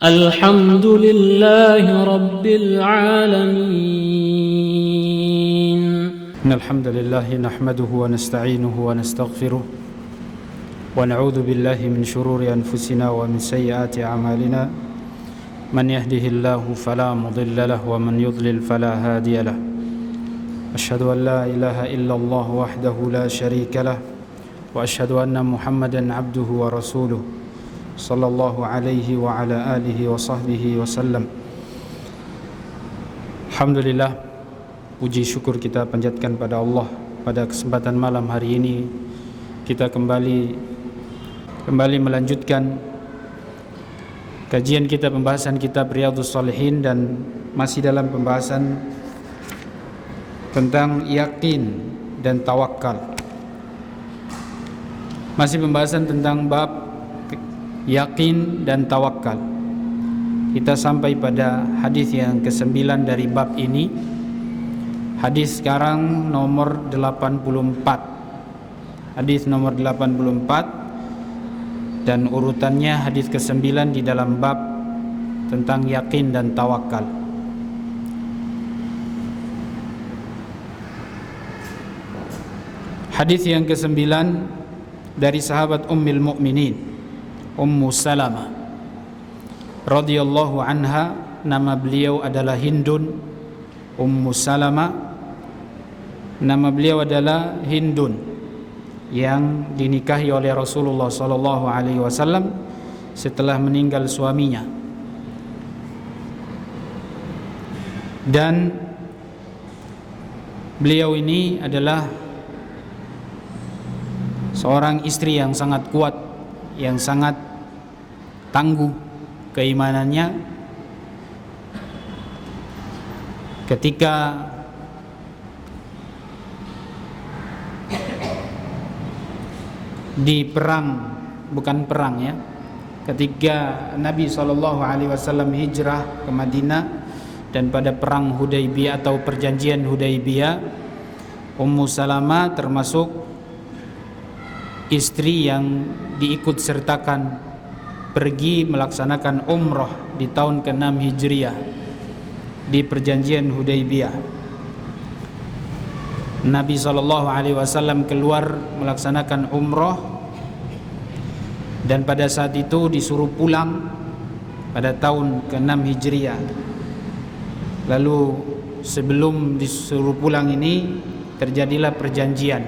الحمد لله رب العالمين. إن الحمد لله نحمده ونستعينه ونستغفره ونعوذ بالله من شرور أنفسنا ومن سيئات أعمالنا. من يهده الله فلا مضل له ومن يضلل فلا هادي له. أشهد أن لا إله إلا الله وحده لا شريك له وأشهد أن محمدا عبده ورسوله صلى الله عليه وعلى آله وصحبه وسلم. Alhamdulillah, puji syukur kita panjatkan pada Allah. Pada kesempatan malam hari ini kita kembali melanjutkan kajian kita, pembahasan kitab Riyadhus Shalihin, dan masih dalam pembahasan tentang yakin dan tawakal. Masih pembahasan tentang bab yakin dan tawakal. Kita sampai pada hadis yang ke-9 dari bab ini. Hadis sekarang nomor 84. Hadis nomor 84, dan urutannya hadis ke-9 di dalam bab tentang yakin dan tawakal. Hadis yang ke-9 dari sahabat Ummul Mukminin Ummu Salamah radhiyallahu anha. Nama beliau adalah Hindun. Ummu Salamah, nama beliau adalah Hindun, yang dinikahi oleh Rasulullah sallallahu alaihi wasallam setelah meninggal suaminya. Dan beliau ini adalah seorang istri yang sangat kuat, yang sangat tangguh keimanannya. Ketika di perang, bukan perang ya, ketika Nabi SAW hijrah ke Madinah, dan pada perang Hudaybiyah atau perjanjian Hudaybiyah, Ummu Salamah termasuk istri yang diikut sertakan pergi melaksanakan umrah di tahun ke-6 Hijriah di perjanjian Hudaybiyah. Nabi SAW keluar melaksanakan umrah, dan pada saat itu disuruh pulang pada tahun ke-6 Hijriah. Lalu sebelum disuruh pulang ini terjadilah perjanjian.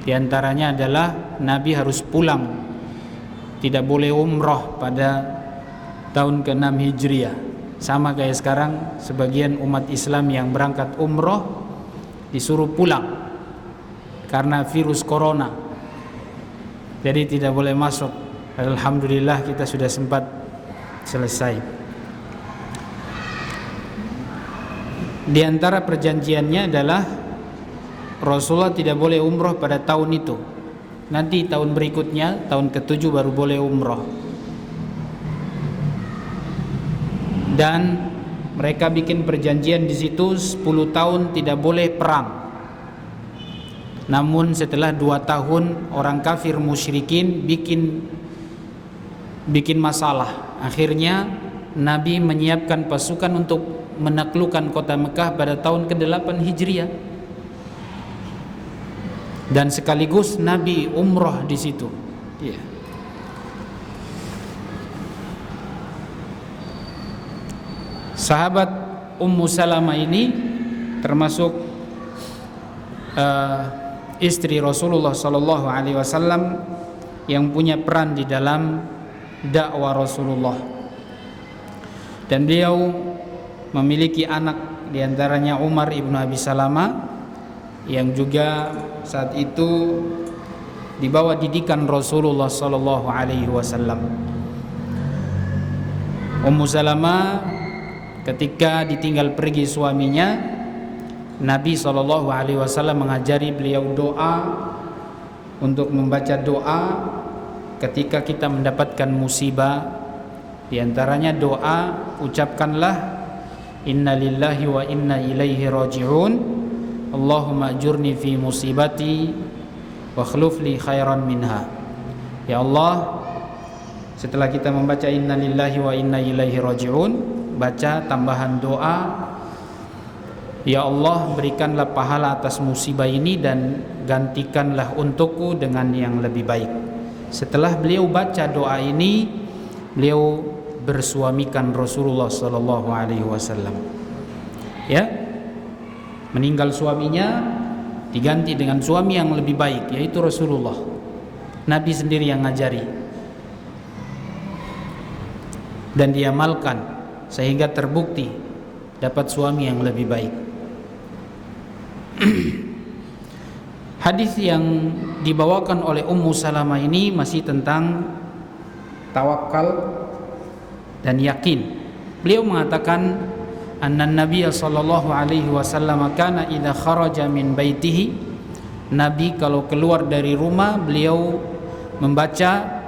Di antaranya adalah Nabi harus pulang, tidak boleh umrah pada tahun ke-6 Hijriah. Sama kayak sekarang sebagian umat Islam yang berangkat umrah disuruh pulang karena virus corona, jadi tidak boleh masuk. Alhamdulillah kita sudah sempat selesai. Di antara perjanjiannya adalah Rasulullah tidak boleh umrah pada tahun itu. Nanti tahun berikutnya, tahun ke-7 baru boleh umrah. Dan mereka bikin perjanjian di situ 10 tahun tidak boleh perang. Namun setelah 2 tahun orang kafir musyrikin bikin masalah. Akhirnya Nabi menyiapkan pasukan untuk menaklukkan kota Mekah pada tahun ke-8 Hijriah. Dan sekaligus Nabi umrah di situ. Ya. Sahabat Ummu Salamah ini termasuk istri Rasulullah sallallahu alaihi wasallam yang punya peran di dalam dakwah Rasulullah. Dan beliau memiliki anak, di antaranya Umar ibnu Abi Salamah, yang juga saat itu di bawah didikan Rasulullah sallallahu alaihi wasallam. Ummu Salamah ketika ditinggal pergi suaminya, Nabi sallallahu alaihi wasallam mengajari beliau doa, untuk membaca doa ketika kita mendapatkan musibah. Di antaranya doa, ucapkanlah inna lillahi wa inna ilaihi raji'un, Allahumma ajurni fi musibati wa khluf li khairan minha. Ya Allah, Setelah kita membaca inna lillahi wa inna ilaihi raji'un, baca tambahan doa, ya Allah berikanlah pahala atas musibah ini dan gantikanlah untukku dengan yang lebih baik. Setelah beliau baca doa ini, beliau bersuamikan Rasulullah sallallahu alaihi wasallam. Ya. Meninggal suaminya diganti dengan suami yang lebih baik, yaitu Rasulullah. Nabi sendiri yang ngajari dan diamalkan sehingga terbukti dapat suami yang lebih baik. Hadis yang dibawakan oleh Ummu Salamah ini masih tentang tawakal dan yakin. Beliau mengatakan anna Nabiy sallallahu alaihi wasallam kana idza kharaja min baitihi, Nabi kalau keluar dari rumah beliau membaca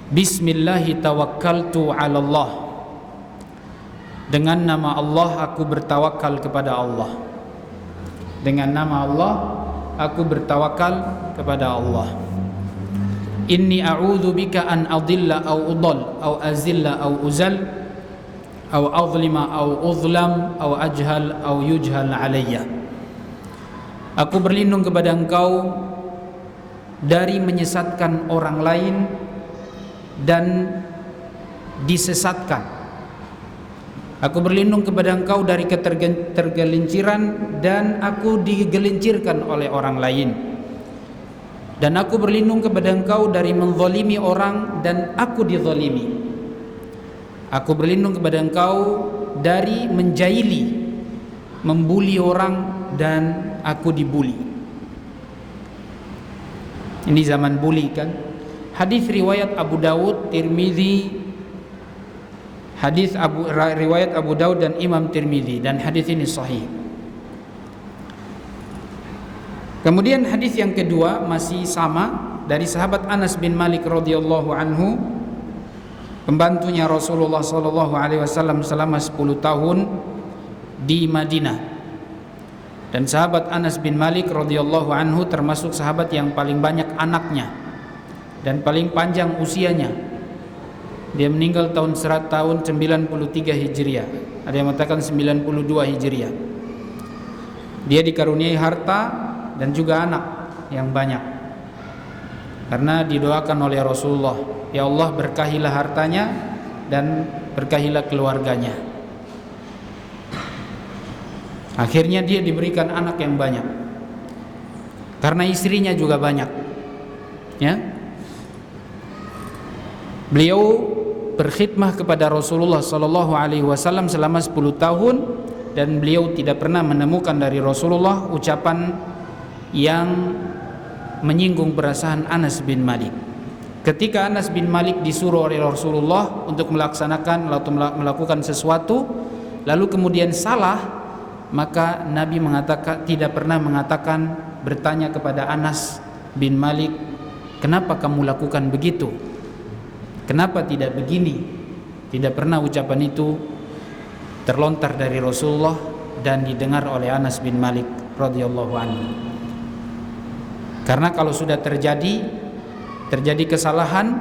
Bismillahi tawakkaltu 'ala Allah. Dengan nama Allah aku bertawakal kepada Allah. Dengan nama Allah aku bertawakal kepada Allah. Inni a'udzu bika an adilla au udall au azilla au uzal au azlima au uzlam au ajhal au yujhal alayya. Aku berlindung kepada Engkau dari menyesatkan orang lain dan disesatkan. Aku berlindung kepada Engkau dari ketergelinciran dan aku digelincirkan oleh orang lain. Dan aku berlindung kepada Engkau dari menzalimi orang dan aku dizalimi. Aku berlindung kepada Engkau dari menjaili, membuli orang dan aku dibuli. Ini zaman bully kan? Hadis riwayat Abu Dawud, Tirmizi, riwayat Abu Dawud dan Imam Tirmizi, dan hadis ini sahih. Kemudian hadis yang kedua masih sama dari sahabat Anas bin Malik radhiyallahu anhu, pembantunya Rasulullah sallallahu alaihi wasallam selama 10 tahun di Madinah. Dan sahabat Anas bin Malik radhiyallahu anhu termasuk sahabat yang paling banyak anaknya dan paling panjang usianya. Dia meninggal tahun 93 Hijriah. Ada yang mengatakan 92 Hijriah. Dia dikaruniai harta dan juga anak yang banyak. Karena didoakan oleh Rasulullah, ya Allah berkahilah hartanya dan berkahilah keluarganya. Akhirnya dia diberikan anak yang banyak. Karena istrinya juga banyak. Ya. Beliau berkhidmah kepada Rasulullah sallallahu alaihi wasallam selama 10 tahun dan beliau tidak pernah menemukan dari Rasulullah ucapan yang menyinggung perasaan Anas bin Malik. Ketika Anas bin Malik disuruh oleh Rasulullah untuk melaksanakan atau melakukan sesuatu lalu kemudian salah, maka Nabi tidak pernah mengatakan, bertanya kepada Anas bin Malik, kenapa kamu lakukan begitu? Kenapa tidak begini? Tidak pernah ucapan itu terlontar dari Rasulullah dan didengar oleh Anas bin Malik radhiyallahu anhu. Karena kalau sudah terjadi kesalahan,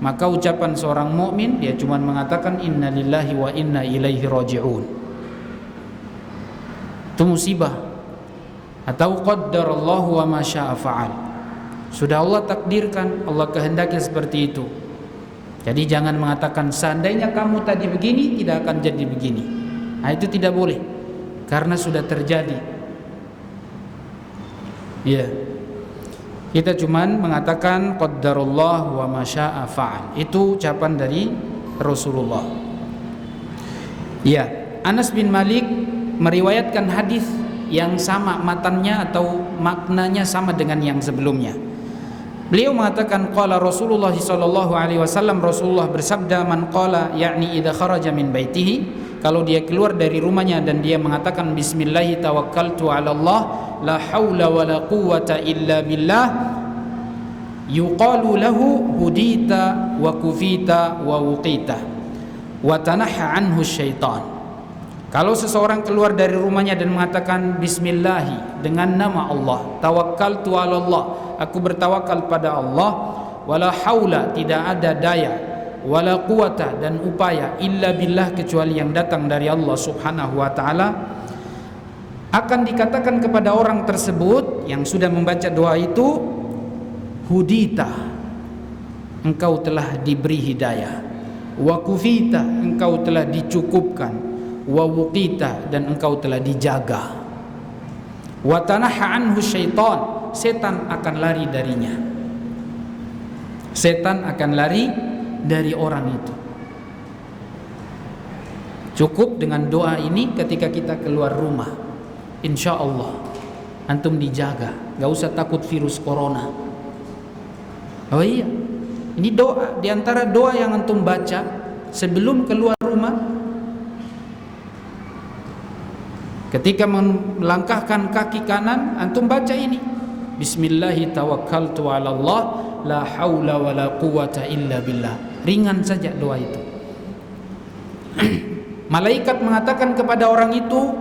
maka ucapan seorang mukmin dia cuma mengatakan inna lillahi wa inna ilaihi raji'un. Itu musibah. Atau qaddarallahu wa ma syaa fa'al. Sudah Allah takdirkan, Allah kehendaki seperti itu. Jadi jangan mengatakan seandainya kamu tadi begini tidak akan jadi begini. Nah, itu tidak boleh karena sudah terjadi. Ya. Kita cuman mengatakan qaddarullah wa ma syaa fa'al. Itu ucapan dari Rasulullah. Ya, Anas bin Malik meriwayatkan hadis yang sama matannya atau maknanya sama dengan yang sebelumnya. Beliau mengatakan qala Rasulullah sallallahu alaihi wasallam, Rasulullah bersabda, man qala yakni idza kharaja min baitihi, kalau dia keluar dari rumahnya dan dia mengatakan bismillah tawakkaltu 'ala Allah la haula wala quwwata illa billah, yuqalu lahu hudita wa kufita wa wuqita wa tanaha anhu syaitan. Kalau seseorang keluar dari rumahnya dan mengatakan bismillah dengan nama Allah, tawakkaltu 'ala Allah, aku bertawakal pada Allah, wala haula, tidak ada daya, wala quwata, dan upaya, illa billah, kecuali yang datang dari Allah Subhanahu wa taala. Akan dikatakan kepada orang tersebut yang sudah membaca doa itu, hudita, engkau telah diberi hidayah, wa kufita, engkau telah dicukupkan, wa wuqita, dan engkau telah dijaga, wa tanaha anhu syaitan, setan akan lari darinya. Setan akan lari dari orang itu. Cukup dengan doa ini ketika kita keluar rumah, insya Allah antum dijaga, gak usah takut virus corona. Oh iya, ini doa, diantara doa yang antum baca sebelum keluar rumah. Ketika melangkahkan kaki kanan, antum baca ini, Bismillahi tawakkaltu ala Allah, la haula wa la quwata illa billah. Ringan saja doa itu. Malaikat mengatakan kepada orang itu,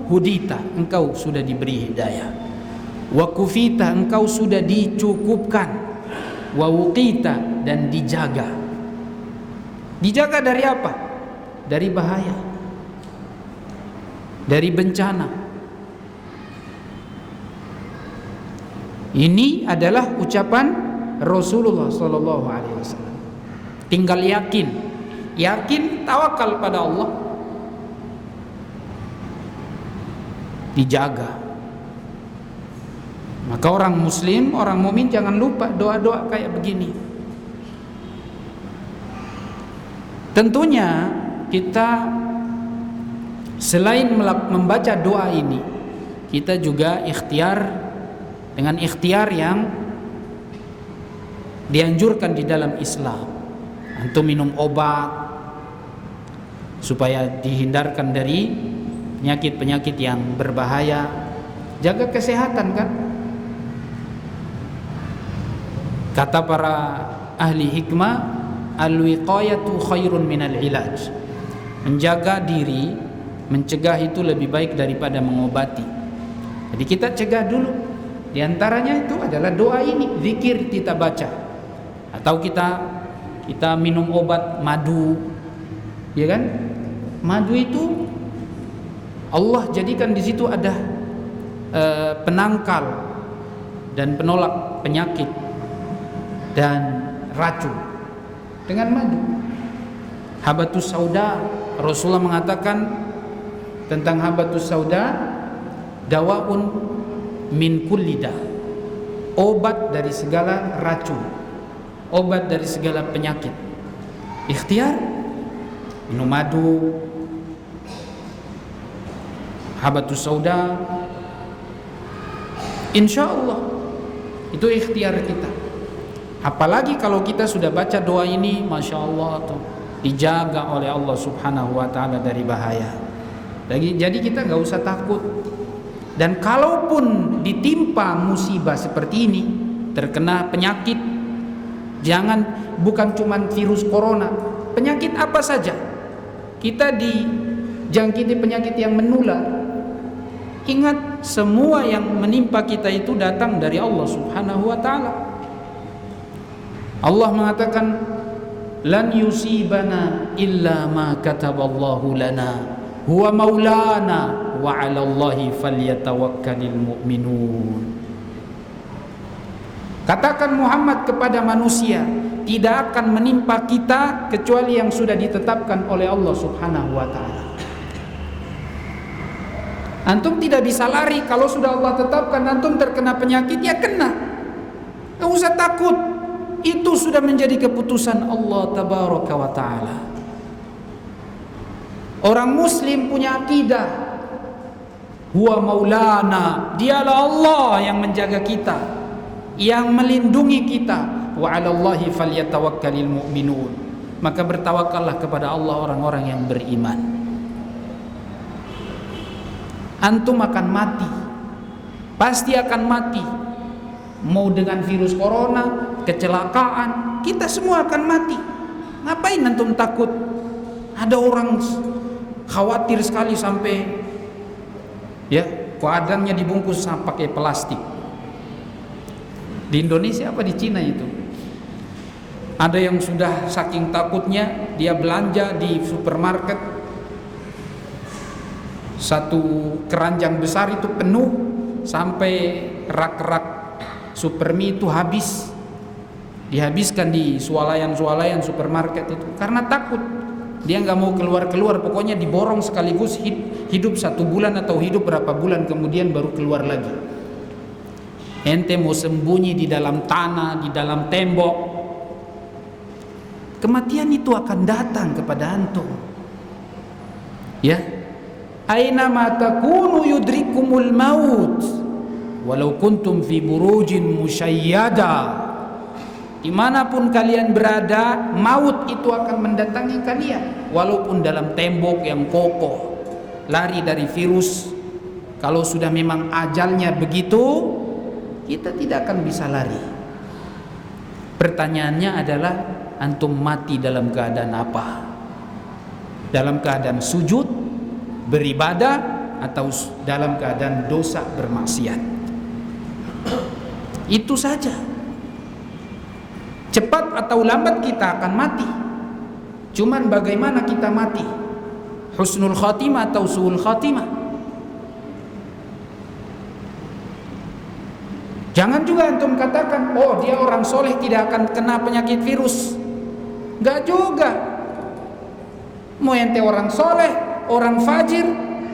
hudita, engkau sudah diberi hidayah, wa kufita, engkau sudah dicukupkan, wa wuqita, dan dijaga. Dijaga dari apa? Dari bahaya, dari bencana. Ini adalah ucapan Rasulullah sallallahu alaihi wasallam. Tinggal yakin, tawakal pada Allah, dijaga. Maka orang muslim, orang mukmin jangan lupa doa-doa kayak begini. Tentunya kita selain membaca doa ini, kita juga ikhtiar dengan ikhtiar yang dianjurkan di dalam Islam. Antum minum obat supaya dihindarkan dari penyakit-penyakit yang berbahaya. Jaga kesehatan kan. Kata para ahli hikmah, al-wiqayatu khairun minal ilaj. Menjaga diri, mencegah itu lebih baik daripada mengobati. Jadi kita cegah dulu. Di antaranya itu adalah doa ini, zikir kita baca. Atau kita minum obat madu. Ya kan? Madu itu Allah jadikan di situ ada penangkal dan penolak penyakit dan racun dengan madu. Habatus sauda, Rasulullah mengatakan tentang habatus sauda, dawaun min kulli da, obat dari segala racun, obat dari segala penyakit. Ikhtiar minum madu, habatus sauda, insya Allah itu ikhtiar kita. Apalagi kalau kita sudah baca doa ini, masya Allah tuh, dijaga oleh Allah Subhanahu wa taala dari bahaya. Jadi kita nggak usah takut. Dan kalaupun ditimpa musibah seperti ini, terkena penyakit, bukan cuma virus corona, penyakit apa saja, kita dijangkiti penyakit yang menular. Ingat, semua yang menimpa kita itu datang dari Allah Subhanahu wa taala. Allah mengatakan, lan yusibana illa ma kataballahu lana huwa maulana wa 'alallahi falyatawakkalul mu'minun. Katakan Muhammad kepada manusia, tidak akan menimpa kita kecuali yang sudah ditetapkan oleh Allah Subhanahu wa taala. Antum tidak bisa lari, kalau sudah Allah tetapkan antum terkena penyakit, ya kena. Enggak usah takut. Itu sudah menjadi keputusan Allah tabaraka wa taala. Orang muslim punya akidah, huwa maulana, dialah Allah yang menjaga kita, yang melindungi kita. Wa 'alallahi falyatawakkalul mu'minun. Maka bertawakallah kepada Allah orang-orang yang beriman. Antum akan mati, pasti akan mati. Mau dengan virus corona, kecelakaan, kita semua akan mati. Ngapain antum takut? Ada orang khawatir sekali sampai ya kuadrannya dibungkus pakai plastik. Di Indonesia apa di Cina itu? Ada yang sudah saking takutnya dia belanja di supermarket, satu keranjang besar itu penuh sampai rak-rak supermi itu habis, dihabiskan di swalayan supermarket itu karena takut. Dia nggak mau keluar, pokoknya diborong sekaligus, hidup 1 bulan atau hidup berapa bulan kemudian baru keluar lagi. Ente mau sembunyi di dalam tanah, di dalam tembok, kematian itu akan datang kepada antum. Ya, aina ma takunu yudrikumul maut walau kuntum fi burujin musyayyada. Dimanapun kalian berada, maut itu akan mendatangi kalian, walaupun dalam tembok yang kokoh. Lari dari virus, kalau sudah memang ajalnya begitu, kita tidak akan bisa lari. Pertanyaannya adalah, antum mati dalam keadaan apa? Dalam keadaan sujud, beribadah, atau dalam keadaan dosa bermaksiat? Itu saja. Cepat atau lambat kita akan mati. Cuman bagaimana kita mati? Husnul khatimah atau su'ul khatimah? Jangan juga antum katakan, oh dia orang soleh tidak akan kena penyakit virus. Enggak juga. Mau ente orang soleh, orang fajir.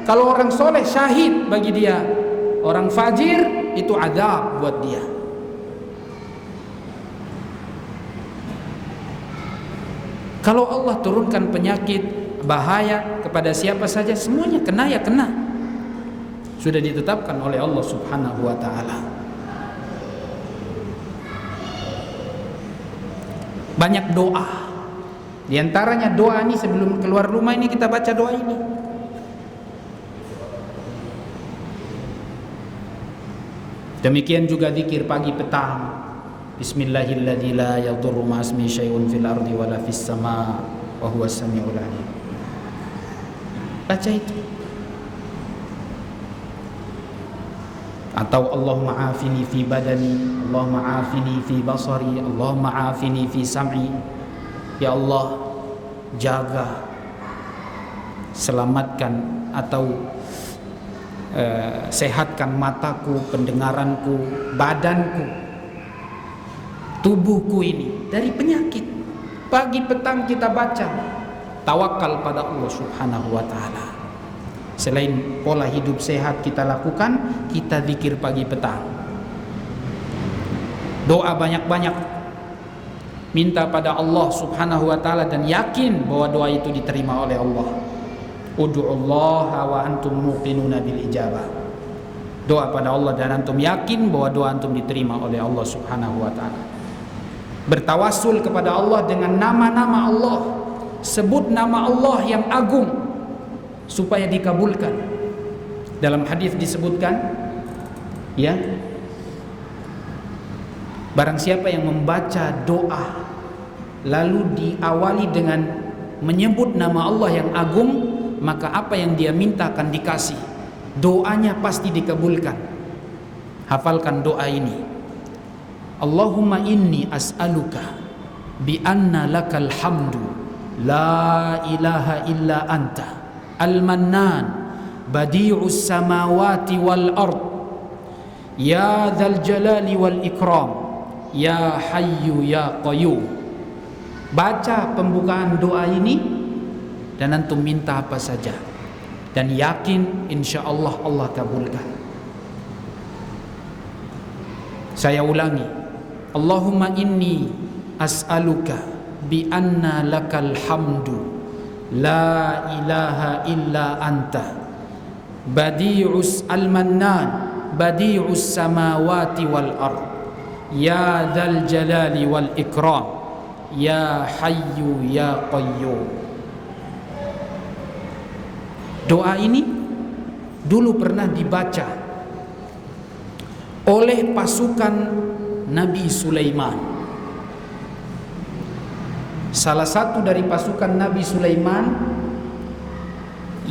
Kalau orang soleh syahid bagi dia, orang fajir itu azab buat dia. Kalau Allah turunkan penyakit bahaya kepada siapa saja, semuanya kena ya kena. Sudah ditetapkan oleh Allah Subhanahu wa taala. Banyak doa. Di antaranya doa ini sebelum keluar rumah ini kita baca doa ini. Demikian juga zikir pagi petang. Bismillahilladzi la yadurru ma'asmi syai'un fil ardi wala fis sama' wa huwas samiul alim. Baca itu. Atau Allahumma afini fi badani, Allahumma afini fi basari, Allahumma afini fi sam'i. Ya Allah, jaga, selamatkan atau sehatkan mataku, pendengaranku, badanku, tubuhku ini dari penyakit. Pagi petang kita baca, tawakal pada Allah Subhanahu wa taala. Selain pola hidup sehat kita lakukan, kita zikir pagi petang. Doa banyak-banyak, minta pada Allah Subhanahu wa taala dan yakin bahwa doa itu diterima oleh Allah. Ud'ullaha wa antum muqinuna bil ijabah. Doa pada Allah dan antum yakin bahwa doa antum diterima oleh Allah Subhanahu wa taala. Bertawassul kepada Allah dengan nama-nama Allah. Sebut nama Allah yang agung supaya dikabulkan. Dalam hadis disebutkan, ya, barang siapa yang membaca doa lalu diawali dengan menyebut nama Allah yang agung, maka apa yang dia minta akan dikasih. Doanya pasti dikabulkan. Hafalkan doa ini. Allahumma inni as'aluka bi anna lakal hamdu la ilaha illa anta al-mannan badi'us samawati wal ard ya dzal jalali wal ikram ya hayyu ya qayyum. Baca pembukaan doa ini dan antum minta apa saja dan yakin insyaallah Allah kabulkan. Saya ulangi, Allahumma inni as'aluka bi anna lakal hamdu la ilaha illa anta badi'us al-mannan badi'us samawati wal ard ya dzal jalali wal ikram ya hayyu ya qayyum. Doa ini dulu pernah dibaca oleh pasukan Nabi Sulaiman. Salah satu dari pasukan Nabi Sulaiman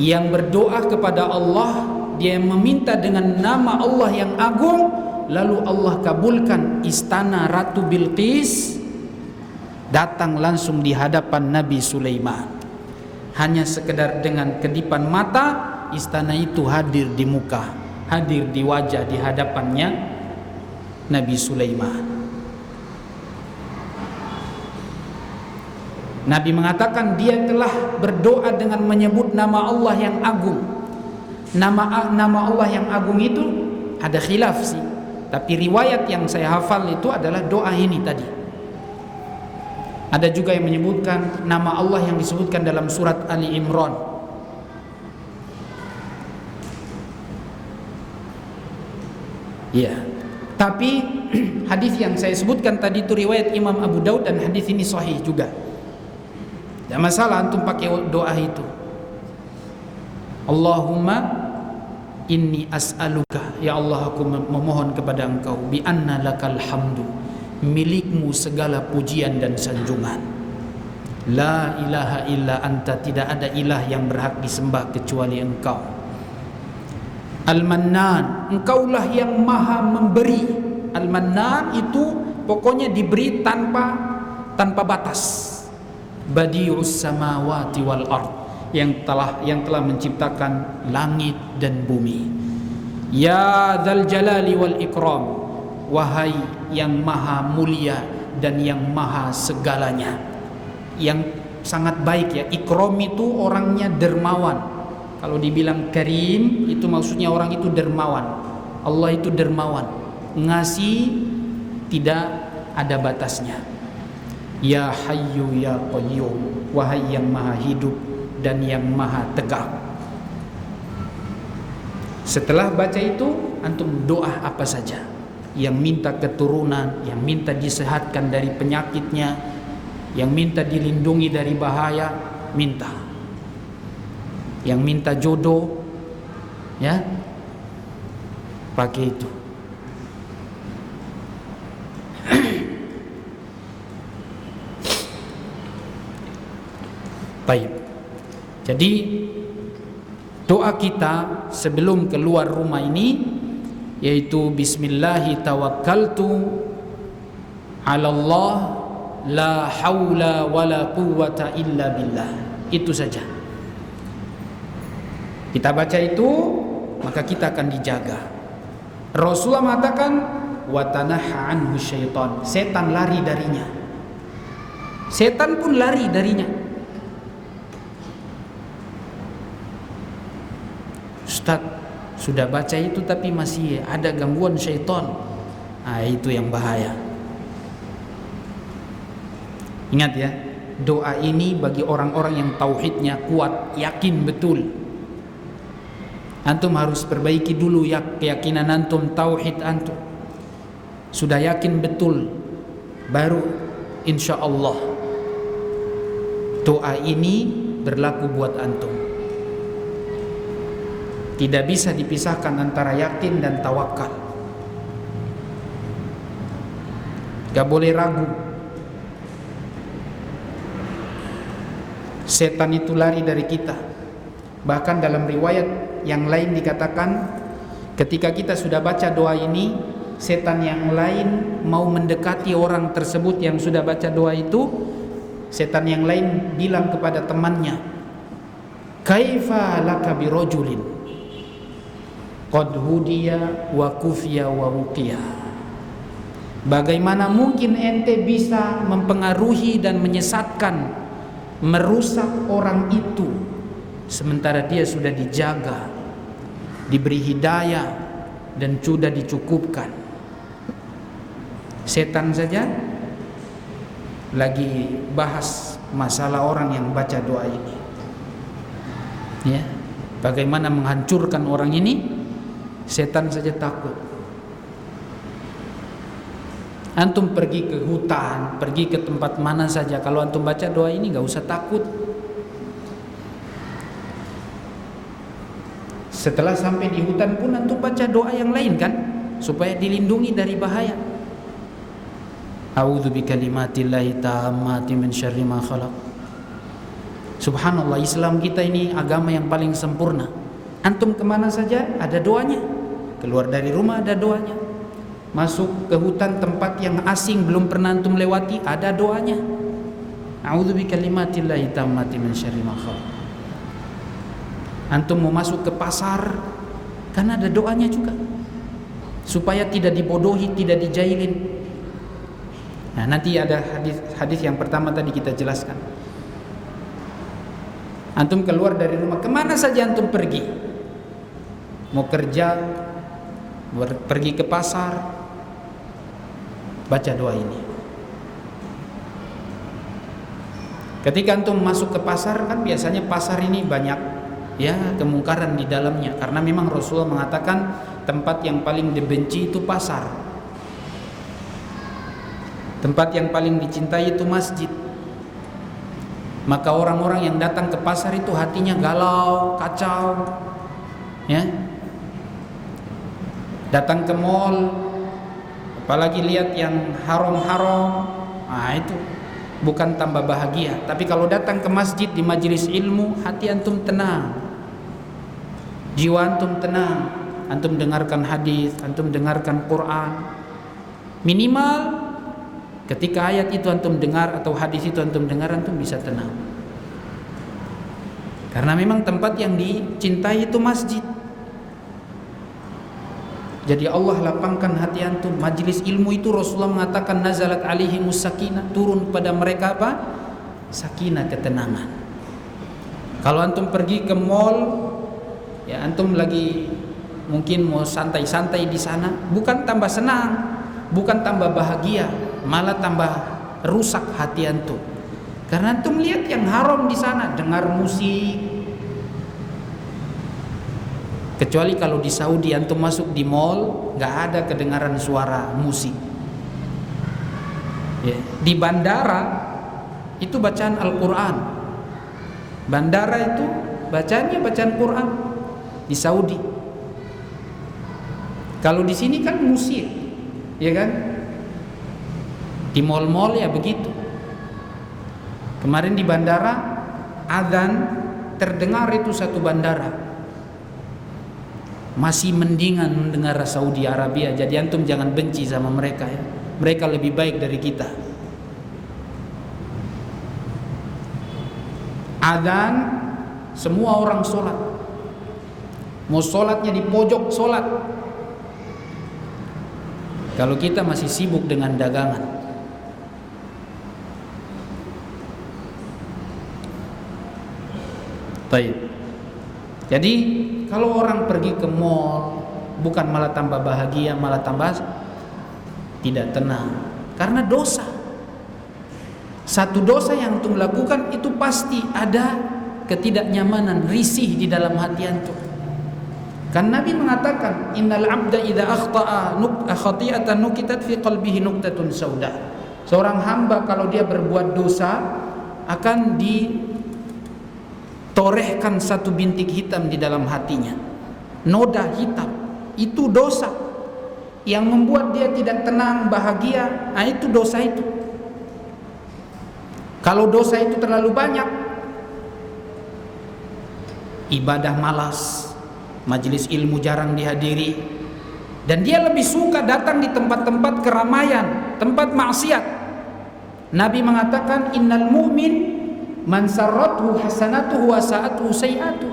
yang berdoa kepada Allah, dia meminta dengan nama Allah yang agung, lalu Allah kabulkan istana Ratu Bilqis datang langsung di hadapan Nabi Sulaiman. Hanya sekedar dengan kedipan mata, istana itu hadir di muka, hadir di wajah, di hadapannya Nabi Sulaiman. Nabi mengatakan dia telah berdoa dengan menyebut nama Allah yang agung. Nama Allah yang agung itu ada khilaf sih, tapi riwayat yang saya hafal itu adalah doa ini tadi. Ada juga yang menyebutkan nama Allah yang disebutkan dalam surat Ali Imran. Ya. Tapi hadis yang saya sebutkan tadi itu riwayat Imam Abu Daud dan hadis ini sahih juga. Tidak masalah antum pakai doa itu. Allahumma inni as'aluka, ya Allah aku memohon kepada engkau, bi anna lakal hamdu, milikmu segala pujian dan sanjungan. La ilaha illa anta, tidak ada ilah yang berhak disembah kecuali engkau. Al-Mannan, engkaulah yang maha memberi. Al-Mannan itu pokoknya diberi tanpa batas. Badi'us samawati wal ard, yang telah menciptakan langit dan bumi. Ya dzal jalali wal ikram, wahai yang maha mulia dan yang maha segalanya, yang sangat baik ya. Ikram itu orangnya dermawan. Kalau dibilang karim itu maksudnya orang itu dermawan. Allah itu dermawan, ngasih tidak ada batasnya. Ya Hayyu ya Qayyum, wahai yang maha hidup dan yang maha tegak. Setelah baca itu antum doa apa saja, yang minta keturunan, yang minta disehatkan dari penyakitnya, yang minta dilindungi dari bahaya, minta. Yang minta jodoh, ya, pakai itu. Baik. Jadi doa kita sebelum keluar rumah ini yaitu bismillahi tawakkaltu 'ala Allah la haula wala quwwata illa billah. Itu saja. Kita baca itu maka kita akan dijaga. Rasulullah mengatakan wa tanaha anhu syaitan, setan lari darinya. Setan pun lari darinya. Ustaz, sudah baca itu tapi masih ada gangguan syaitan. Nah, itu yang bahaya. Ingat ya, doa ini bagi orang-orang yang tauhidnya kuat, yakin betul. Antum harus perbaiki dulu ya keyakinan antum, tauhid antum. Sudah yakin betul, baru insya Allah doa ini berlaku buat antum. Tidak bisa dipisahkan antara yakin dan tawakal. Gak boleh ragu. Setan itu lari dari kita. Bahkan dalam riwayat yang lain dikatakan, ketika kita sudah baca doa ini, setan yang lain mau mendekati orang tersebut yang sudah baca doa itu, setan yang lain bilang kepada temannya, kaifa laka birojulin qad hudiya wa kufiya wa wuqiya. Bagaimana mungkin ente bisa mempengaruhi dan menyesatkan, merusak orang itu, sementara dia sudah dijaga, diberi hidayah dan sudah dicukupkan. Setan saja lagi bahas masalah orang yang baca doa ini, ya, bagaimana menghancurkan orang ini. Setan saja takut. Antum pergi ke hutan, pergi ke tempat mana saja, kalau antum baca doa ini gak usah takut. Setelah sampai di hutan pun antum baca doa yang lain kan, supaya dilindungi dari bahaya. A'udzu bikalimatillahi tammati min syarri ma khalaq. Subhanallah, Islam kita ini agama yang paling sempurna. Antum kemana saja ada doanya. Keluar dari rumah ada doanya. Masuk ke hutan tempat yang asing belum pernah antum lewati ada doanya. A'udzu bikalimatillahi tammati min syarri ma khalaq. Antum mau masuk ke pasar, karena ada doanya juga, supaya tidak dibodohi, tidak dijailin. Nah, nanti ada hadis yang pertama tadi kita jelaskan. Antum keluar dari rumah, kemana saja antum pergi, mau kerja, pergi ke pasar, baca doa ini. Ketika antum masuk ke pasar, kan biasanya pasar ini banyak ya kemungkaran di dalamnya, karena memang Rasulullah mengatakan tempat yang paling dibenci itu pasar, tempat yang paling dicintai itu masjid. Maka orang-orang yang datang ke pasar itu hatinya galau, kacau, ya. Datang ke mall, apalagi lihat yang haram-haram, nah itu bukan tambah bahagia. Tapi kalau datang ke masjid, di majelis ilmu, hati antum tenang, jiwa antum tenang. Antum dengarkan hadis, antum dengarkan Quran. Minimal ketika ayat itu antum dengar atau hadis itu antum dengar, antum bisa tenang. Karena memang tempat yang dicintai itu masjid. Jadi Allah lapangkan hati antum. Majelis ilmu itu Rasulullah mengatakan nazalat alaihimus sakinah, turun pada mereka apa? Sakinah, ketenangan. Kalau antum pergi ke mall, ya antum lagi mungkin mau santai-santai di sana, bukan tambah senang, bukan tambah bahagia, malah tambah rusak hati antum. Karena antum lihat yang haram di sana, dengar musik. Kecuali kalau di Saudi antum masuk di mall, nggak ada kedengaran suara musik. Ya. Di bandara itu bacaan Al-Quran. Bandara itu bacaannya bacaan Quran di Saudi. Kalau di sini kan musik, ya kan? Di mall-mall ya begitu. Kemarin di bandara azan terdengar itu satu bandara. Masih mendingan mendengar Saudi Arabia. Jadi antum jangan benci sama mereka ya. Mereka lebih baik dari kita. Azan, semua orang sholat. Mau sholatnya di pojok sholat. Kalau kita masih sibuk dengan dagangan. Baik. Jadi kalau orang pergi ke mall, bukan malah tambah bahagia, malah tambah tidak tenang. Karena dosa. Satu dosa yang antum lakukan itu pasti ada ketidaknyamanan, risih di dalam hati antum. Kan Nabi mengatakan, innal abda idza akhta'a khati'atan nukitat fi qalbihi nuqtatun sauda. Seorang hamba kalau dia berbuat dosa akan ditorehkan satu bintik hitam di dalam hatinya. Noda hitam. Itu dosa yang membuat dia tidak tenang, bahagia. Nah, itu dosa itu. Kalau dosa itu terlalu banyak, ibadah malas, majelis ilmu jarang dihadiri, dan dia lebih suka datang di tempat-tempat keramaian, tempat maksiat. Nabi mengatakan, innal mu'min man sarrathu hasanatuhu wa sa'atuhu sayi'atuhu.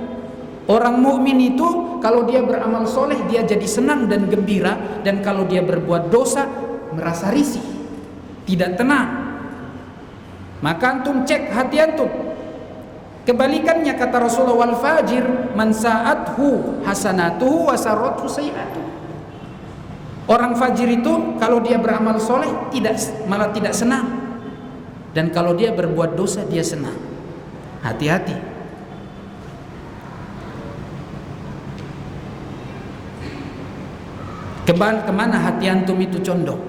Orang mukmin itu kalau dia beramal soleh dia jadi senang dan gembira, dan kalau dia berbuat dosa merasa risih, tidak tenang. Maka antum cek hati antum. Kebalikannya kata Rasulullah, wal fajir man sa'athu hasanatuhu wa sarrathu sayi'atuhu. Orang fajir itu kalau dia beramal soleh malah tidak senang, dan kalau dia berbuat dosa dia senang. Hati-hati. Kemana hati antum itu condong?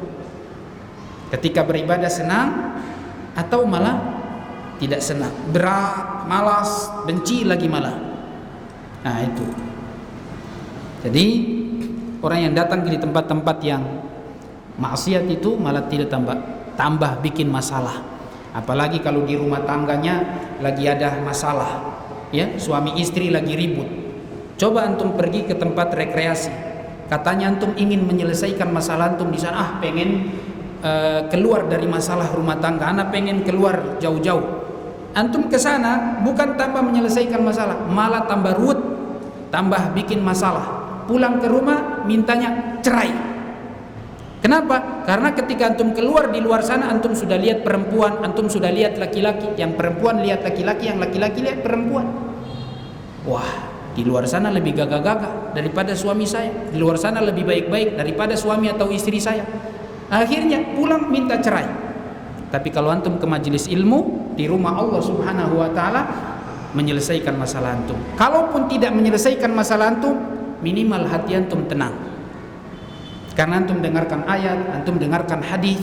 Ketika beribadah senang atau malah tidak senang, berat, malas, benci lagi malah. Nah itu. Jadi orang yang datang di tempat-tempat yang maksiat itu malah tidak tambah bikin masalah. Apalagi kalau di rumah tangganya lagi ada masalah, ya, suami istri lagi ribut. Coba antum pergi ke tempat rekreasi. Katanya antum ingin menyelesaikan masalah antum di sana, pengen keluar dari masalah rumah tangga, ana pengen keluar jauh-jauh. Antum ke sana bukan tambah menyelesaikan masalah, malah tambah ruwet, tambah bikin masalah. Pulang ke rumah mintanya cerai. Kenapa? Karena ketika antum keluar di luar sana, antum sudah lihat perempuan, antum sudah lihat laki-laki, yang perempuan lihat laki-laki, yang laki-laki lihat perempuan. Wah, di luar sana lebih gagah-gagah daripada suami saya, di luar sana lebih baik-baik daripada suami atau istri saya. Akhirnya pulang minta cerai. Tapi kalau antum ke majelis ilmu di rumah Allah Subhanahu wa taala, menyelesaikan masalah antum. Kalaupun tidak menyelesaikan masalah antum, minimal hati antum tenang. Karena antum dengarkan ayat, antum dengarkan hadis.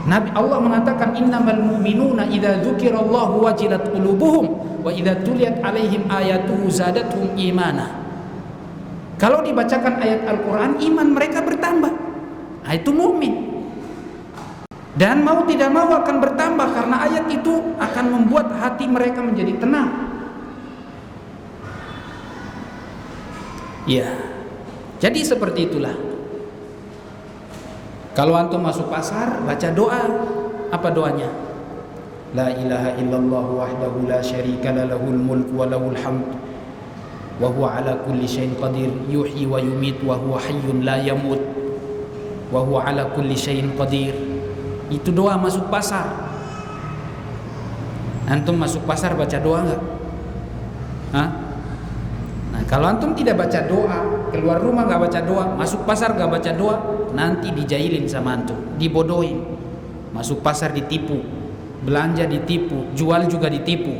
Nabi Allah mengatakan innamal mu'minuna idza dzukirallahu wajilat qulubuhum wa idza tuliyat alaihim ayatuhu zadatuhum imana. Kalau dibacakan ayat Al-Qur'an, iman mereka bertambah. Nah, itu mukmin. Dan mau tidak mau akan bertambah karena ayat itu akan membuat hati mereka menjadi tenang. Ya. Jadi seperti itulah. Kalau antum masuk pasar, baca doa. Apa doanya? La ilaha illallah wahdahu la syarika lahul mulku wa lahul hamd wa huwa ala kulli syai'in qadir yuhyi wa yumit wa huwa hayyun la yamut wa huwa ala kulli syai'in qadir. Itu doa masuk pasar. Antum masuk pasar baca doa enggak? Hah? Nah, kalau antum tidak baca doa, keluar rumah enggak baca doa, masuk pasar enggak baca doa, nanti dijailin sama antum, dibodohin. Masuk pasar ditipu, belanja ditipu, jual juga ditipu.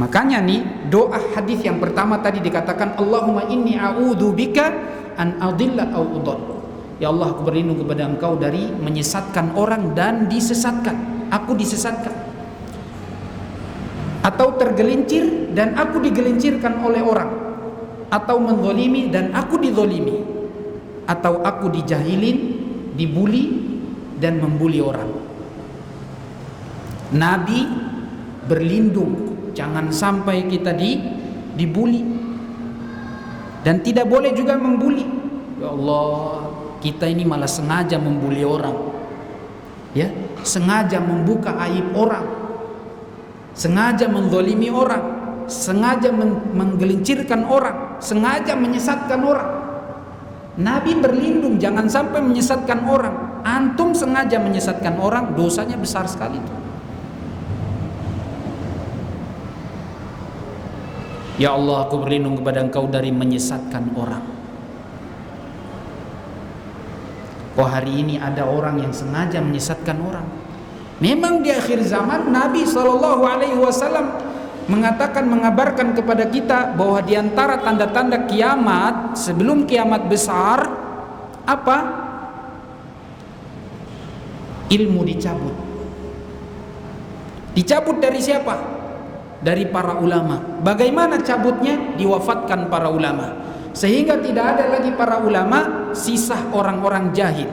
Makanya nih doa hadis yang pertama tadi dikatakan Allahumma inni a'udzubika an adilla au udall. Ya Allah, aku berlindung kepada Engkau dari menyesatkan orang dan disesatkan. Aku disesatkan. Atau tergelincir dan aku digelincirkan oleh orang. Atau menzalimi dan aku dizalimi. Atau aku dijahilin, dibuli dan membuli orang. Nabi berlindung jangan sampai kita dibuli. Dan tidak boleh juga membuli. Ya Allah, kita ini malah sengaja membuli orang, ya, sengaja membuka aib orang, sengaja menzalimi orang, sengaja menggelincirkan orang, sengaja menyesatkan orang. Nabi berlindung jangan sampai menyesatkan orang. Antum sengaja menyesatkan orang, dosanya besar sekali itu. Ya Allah, aku berlindung kepada Engkau dari menyesatkan orang. Oh, hari ini ada orang yang sengaja menyesatkan orang. Memang di akhir zaman Nabi SAW mengatakan, mengabarkan kepada kita bahwa di antara tanda-tanda kiamat sebelum kiamat besar apa? Ilmu dicabut. Dicabut dari siapa? Dari para ulama. Bagaimana cabutnya? Diwafatkan para ulama. Sehingga tidak ada lagi para ulama, sisa orang-orang jahil.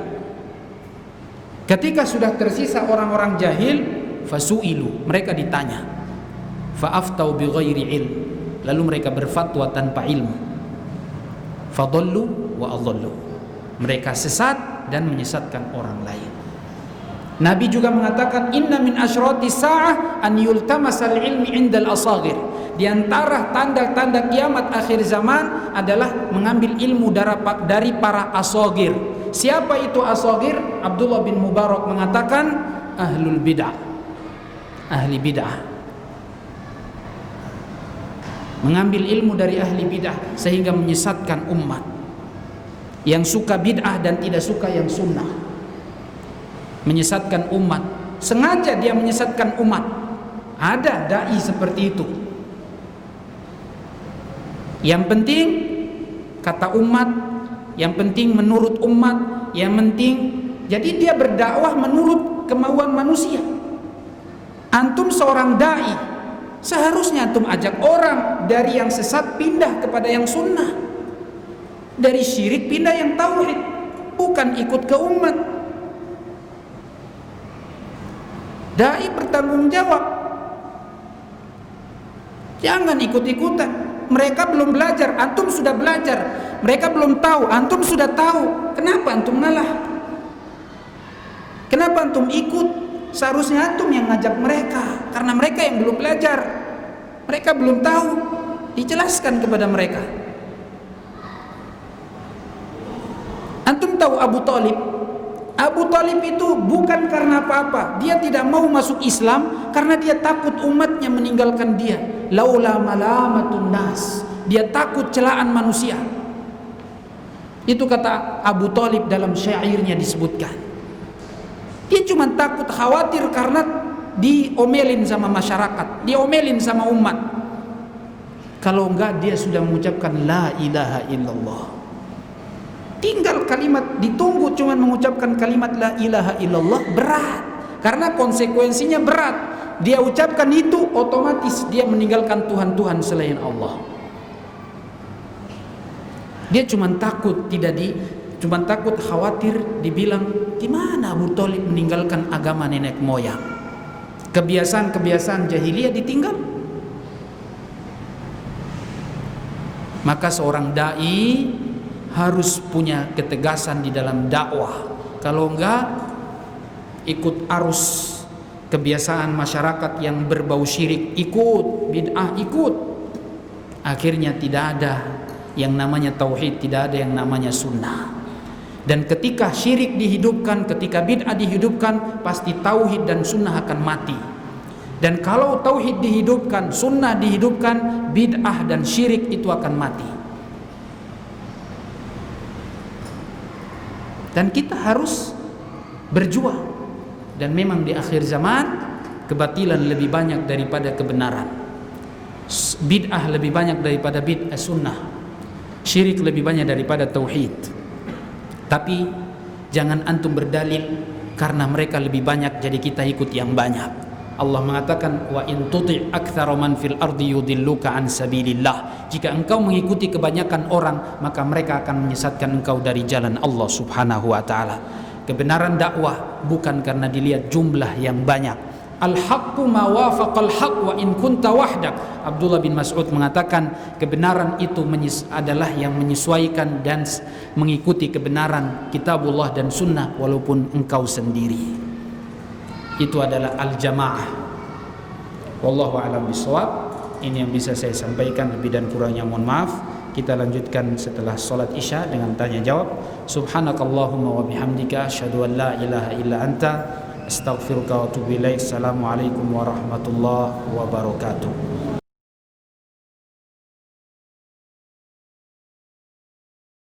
Ketika sudah tersisa orang-orang jahil, fasu'ilu, mereka ditanya. Fa'aftau bighairi ilm, lalu mereka berfatwa tanpa ilmu. Fadallu wa adallu, mereka sesat dan menyesatkan orang lain. Nabi juga mengatakan inna min asyrati sa'ah an yultamasal ilmi indal asaghir. Di antara tanda-tanda kiamat akhir zaman adalah mengambil ilmu dari para asagir. Siapa itu asagir? Abdullah bin Mubarak mengatakan ahlul bid'ah. Ahli bid'ah. Mengambil ilmu dari ahli bid'ah sehingga menyesatkan umat. Yang suka bid'ah dan tidak suka yang sunnah. Menyesatkan umat. Sengaja dia menyesatkan umat. Ada dai seperti itu. Yang penting kata umat, yang penting menurut umat, yang penting jadi dia berdakwah menurut kemauan manusia. Antum seorang dai, seharusnya antum ajak orang dari yang sesat pindah kepada yang sunnah, dari syirik pindah yang tauhid, bukan ikut ke umat. Dai bertanggung jawab, jangan ikut-ikutan. mereka belum belajar, antum sudah belajar. Mereka belum tahu, antum sudah tahu. Kenapa antum ngalah? Kenapa antum ikut? Seharusnya antum yang ngajak mereka, karena mereka yang belum belajar. Mereka belum tahu. Dijelaskan kepada mereka. Antum tahu Abu Talib? Abu Talib itu bukan karena apa-apa. Dia tidak mau masuk Islam karena dia takut umatnya meninggalkan dia. Laula malamatun nas. Dia takut celaan manusia. Itu kata Abu Talib dalam syairnya disebutkan. Dia cuma takut, khawatir karena diomelin sama masyarakat, diomelin sama umat. Kalau enggak dia sudah mengucapkan la ilaha illallah. Tinggal kalimat, ditunggu cuma mengucapkan kalimat la ilaha illallah berat. Karena konsekuensinya berat. Dia ucapkan itu, otomatis dia meninggalkan Tuhan-Tuhan selain Allah. Dia cuma takut cuma takut, khawatir dibilang gimana Abu Thalib meninggalkan agama nenek moyang. Kebiasaan-kebiasaan jahiliyah ditinggal. Maka seorang dai harus punya ketegasan di dalam dakwah. Kalau enggak, ikut arus kebiasaan masyarakat yang berbau syirik, ikut bid'ah, ikut. Akhirnya tidak ada yang namanya tauhid, tidak ada yang namanya sunnah. Dan ketika syirik dihidupkan, ketika bid'ah dihidupkan, pasti tauhid dan sunnah akan mati. Dan kalau tauhid dihidupkan, sunnah dihidupkan, bid'ah dan syirik itu akan mati. Dan kita harus berjuang. Dan memang di akhir zaman kebatilan lebih banyak daripada kebenaran. Bid'ah lebih banyak daripada bid'ah sunnah. Syirik lebih banyak daripada tauhid. Tapi jangan antum berdalil karena mereka lebih banyak jadi kita ikut yang banyak. Allah mengatakan wa in tuti' aktsara man fil ardi yudilluka an sabilillah. Jika engkau mengikuti kebanyakan orang, maka mereka akan menyesatkan engkau dari jalan Allah Subhanahu wa taala. Kebenaran dakwah bukan karena dilihat jumlah yang banyak. Al-haqqu ma wafaqal haqq wa in kunta wahdak. Abdullah bin Mas'ud mengatakan kebenaran itu adalah yang menyesuaikan dan mengikuti kebenaran kitabullah dan sunnah walaupun engkau sendiri. Itu adalah al-jamaah. Wallahu a'lam bishawab. Ini yang bisa saya sampaikan, lebih dan kurangnya mohon maaf. Kita lanjutkan setelah salat Isya dengan tanya jawab. Subhanakallahumma wa bihamdika asyhadu an la ilaha illa anta astaghfiruka wa atubu ilaik. Assalamualaikum warahmatullahi wabarakatuh.